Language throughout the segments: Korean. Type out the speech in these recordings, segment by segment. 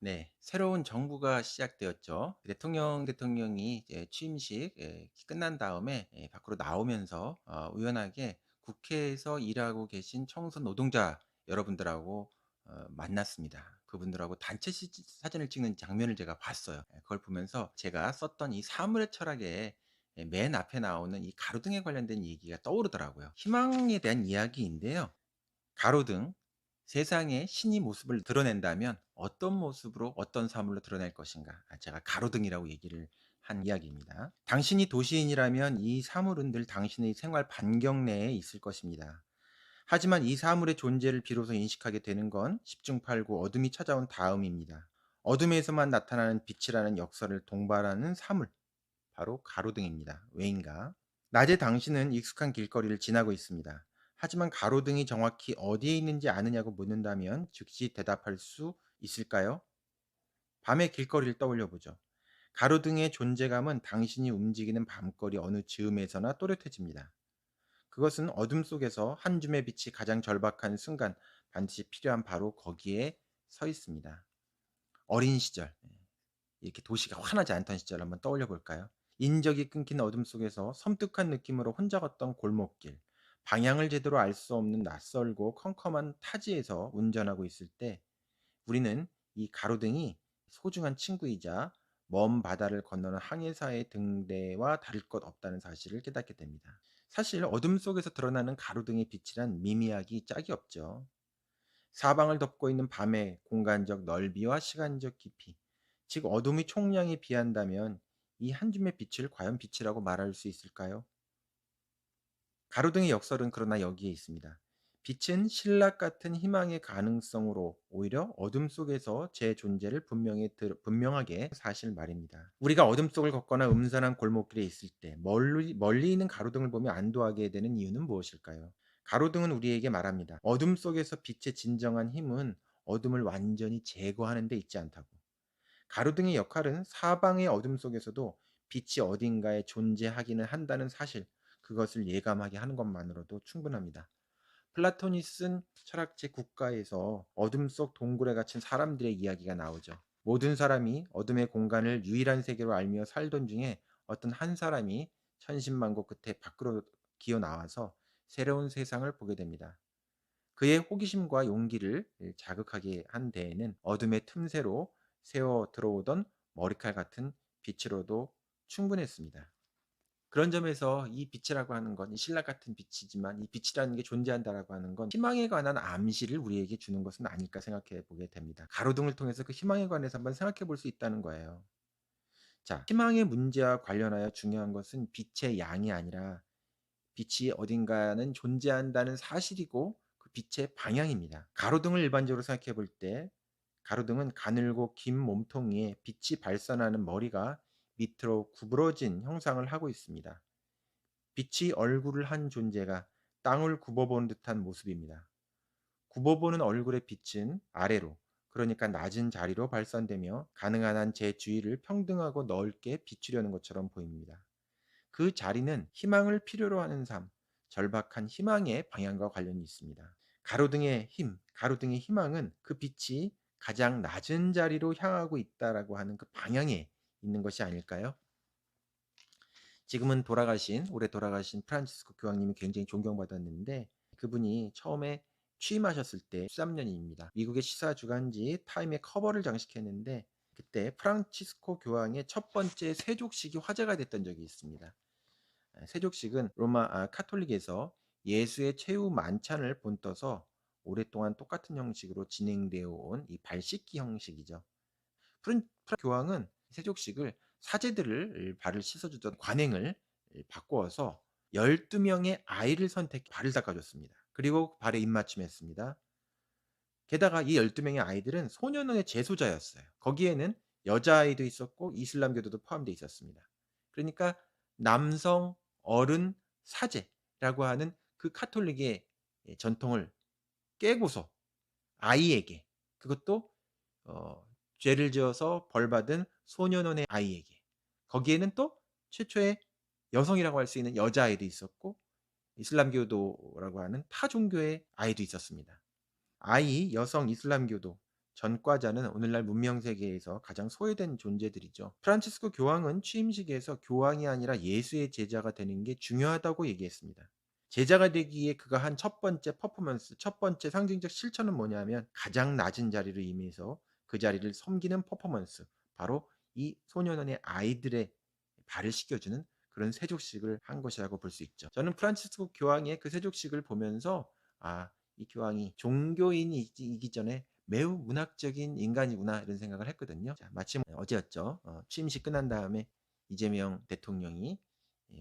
네. 새로운 정부가 시작되었죠. 대통령이 이제 취임식 끝난 다음에 밖으로 나오면서 우연하게 국회에서 일하고 계신 청소 노동자 여러분들하고 만났습니다. 그분들하고 단체 사진을 찍는 장면을 제가 봤어요. 그걸 보면서 제가 썼던 이 사물의 철학에 맨 앞에 나오는 이 가로등에 관련된 얘기가 떠오르더라고요. 희망에 대한 이야기인데요. 가로등, 세상에 신이 모습을 드러낸다면 어떤 모습으로 어떤 사물로 드러낼 것인가? 제가 가로등이라고 얘기를 한 이야기입니다. 당신이 도시인이라면 이 사물은 늘 당신의 생활 반경 내에 있을 것입니다. 하지만 이 사물의 존재를 비로소 인식하게 되는 건 십중팔구 어둠이 찾아온 다음입니다. 어둠에서만 나타나는 빛이라는 역사를 동반하는 사물, 바로 가로등입니다. 왜인가? 낮에 당신은 익숙한 길거리를 지나고 있습니다. 하지만 가로등이 정확히 어디에 있는지 아느냐고 묻는다면 즉시 대답할 수 있을까요? 밤의 길거리를 떠올려 보죠. 가로등의 존재감은 당신이 움직이는 밤거리 어느 즈음에서나 또렷해집니다. 그것은 어둠 속에서 한 줌의 빛이 가장 절박한 순간 반드시 필요한 바로 거기에 서 있습니다. 어린 시절, 이렇게 도시가 환하지 않던 시절 한번 떠올려 볼까요? 인적이 끊긴 어둠 속에서 섬뜩한 느낌으로 혼자 걷던 골목길, 방향을 제대로 알 수 없는 낯설고 컴컴한 타지에서 운전하고 있을 때 우리는 이 가로등이 소중한 친구이자 먼 바다를 건너는 항해사의 등대와 다를 것 없다는 사실을 깨닫게 됩니다. 사실 어둠 속에서 드러나는 가로등의 빛이란 미미하기 짝이 없죠. 사방을 덮고 있는 밤의 공간적 넓이와 시간적 깊이, 즉 어둠의 총량에 비한다면 이 한 줌의 빛을 과연 빛이라고 말할 수 있을까요? 가로등의 역설은 그러나 여기에 있습니다. 빛은 신락 같은 희망의 가능성으로 오히려 어둠 속에서 제 존재를 분명하게 사실 말입니다. 우리가 어둠 속을 걷거나 음산한 골목길에 있을 때 멀리 있는 가로등을 보며 안도하게 되는 이유는 무엇일까요? 가로등은 우리에게 말합니다. 어둠 속에서 빛의 진정한 힘은 어둠을 완전히 제거하는 데 있지 않다고. 가로등의 역할은 사방의 어둠 속에서도 빛이 어딘가에 존재하기는 한다는 사실, 그것을 예감하게 하는 것만으로도 충분합니다. 플라톤이 쓴 철학책 국가에서 어둠 속 동굴에 갇힌 사람들의 이야기가 나오죠. 모든 사람이 어둠의 공간을 유일한 세계로 알며 살던 중에 어떤 한 사람이 천신만고 끝에 밖으로 기어 나와서 새로운 세상을 보게 됩니다. 그의 호기심과 용기를 자극하게 한 데에는 어둠의 틈새로 새어 들어오던 머리칼 같은 빛으로도 충분했습니다. 그런 점에서 이 빛이라고 하는 건, 이 신라 같은 빛이지만 이 빛이라는 게 존재한다라고 하는 건 희망에 관한 암시를 우리에게 주는 것은 아닐까 생각해 보게 됩니다. 가로등을 통해서 그 희망에 관해서 한번 생각해 볼 수 있다는 거예요. 자, 희망의 문제와 관련하여 중요한 것은 빛의 양이 아니라 빛이 어딘가는 존재한다는 사실이고 그 빛의 방향입니다. 가로등을 일반적으로 생각해 볼 때 가로등은 가늘고 긴 몸통 위에 빛이 발산하는 머리가 밑으로 구부러진 형상을 하고 있습니다. 빛이 얼굴을 한 존재가 땅을 굽어보는 듯한 모습입니다. 굽어보는 얼굴의 빛은 아래로, 그러니까 낮은 자리로 발산되며 가능한 한 제 주위를 평등하고 넓게 비추려는 것처럼 보입니다. 그 자리는 희망을 필요로 하는 삶, 절박한 희망의 방향과 관련이 있습니다. 가로등의 희망은 그 빛이 가장 낮은 자리로 향하고 있다라고 하는 그 방향에 있는 것이 아닐까요? 지금은 올해 돌아가신 프란치스코 교황님이 굉장히 존경받았는데 그분이 처음에 취임하셨을 때 13년입니다. 미국의 시사 주간지 타임의 커버를 장식했는데 그때 프란치스코 교황의 첫 번째 세족식이 화제가 됐던 적이 있습니다. 세족식은 카톨릭에서 예수의 최후 만찬을 본떠서 오랫동안 똑같은 형식으로 진행되어 온 이 발씻기 형식이죠. 프란 교황은 세족식을 사제들을 발을 씻어주던 관행을 바꾸어서 12명의 아이를 선택해 발을 닦아줬습니다. 그리고 발에 입맞춤했습니다. 게다가 이 12명의 아이들은 소년원의 재소자였어요. 거기에는 여자아이도 있었고 이슬람교도도 포함되어 있었습니다. 그러니까 남성, 어른, 사제라고 하는 그 카톨릭의 전통을 깨고서 아이에게, 그것도 어 죄를 지어서 벌받은 소년원의 아이에게, 거기에는 또 최초의 여성이라고 할 수 있는 여자아이도 있었고 이슬람교도라고 하는 타 종교의 아이도 있었습니다. 아이, 여성, 이슬람교도 전과자는 오늘날 문명 세계에서 가장 소외된 존재들이죠. 프란치스코 교황은 취임식에서 교황이 아니라 예수의 제자가 되는 게 중요하다고 얘기했습니다. 제자가 되기 위해 그가 한 첫 번째 퍼포먼스, 첫 번째 상징적 실천은 뭐냐면 가장 낮은 자리를 임해서 그 자리를 섬기는 퍼포먼스. 바로 이 소년원의 아이들의 발을 씻겨주는 그런 세족식을 한 것이라고 볼 수 있죠. 저는 프란치스코 교황의 그 세족식을 보면서 이 교황이 종교인이기 전에 매우 문학적인 인간이구나 이런 생각을 했거든요. 자, 마침 어제였죠. 취임식 끝난 다음에 이재명 대통령이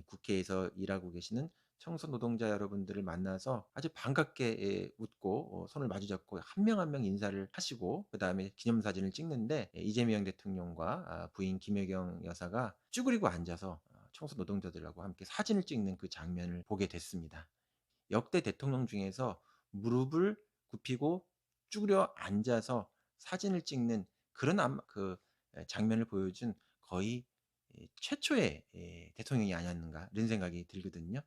국회에서 일하고 계시는 청소 노동자 여러분들을 만나서 아주 반갑게 웃고 손을 마주잡고 한 명 한 명 인사를 하시고 그다음에 기념사진을 찍는데 이재명 대통령과 부인 김여경 여사가 쭈그리고 앉아서 청소 노동자들하고 함께 사진을 찍는 그 장면을 보게 됐습니다. 역대 대통령 중에서 무릎을 굽히고 쭈그려 앉아서 사진을 찍는 그런 장면을 보여준 거의 최초의 대통령이 아니었는가 이런 생각이 들거든요.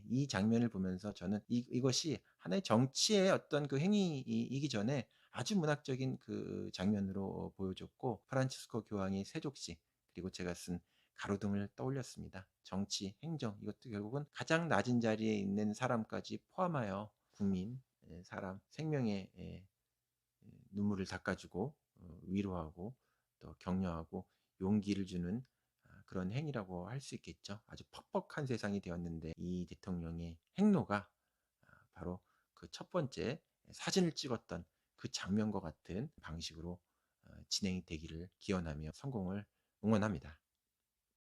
이 장면을 보면서 저는 이것이 하나의 정치의 어떤 그 행위이기 전에 아주 문학적인 그 장면으로 보여줬고 프란치스코 교황의 세족식 그리고 제가 쓴 가로등을 떠올렸습니다. 정치, 행정 이것도 결국은 가장 낮은 자리에 있는 사람까지 포함하여 국민, 사람, 생명의 눈물을 닦아주고 위로하고 또 격려하고 용기를 주는 그런 행위라고 할 수 있겠죠. 아주 퍽퍽한 세상이 되었는데 이 대통령의 행로가 바로 그 첫 번째 사진을 찍었던 그 장면과 같은 방식으로 진행이 되기를 기원하며 성공을 응원합니다.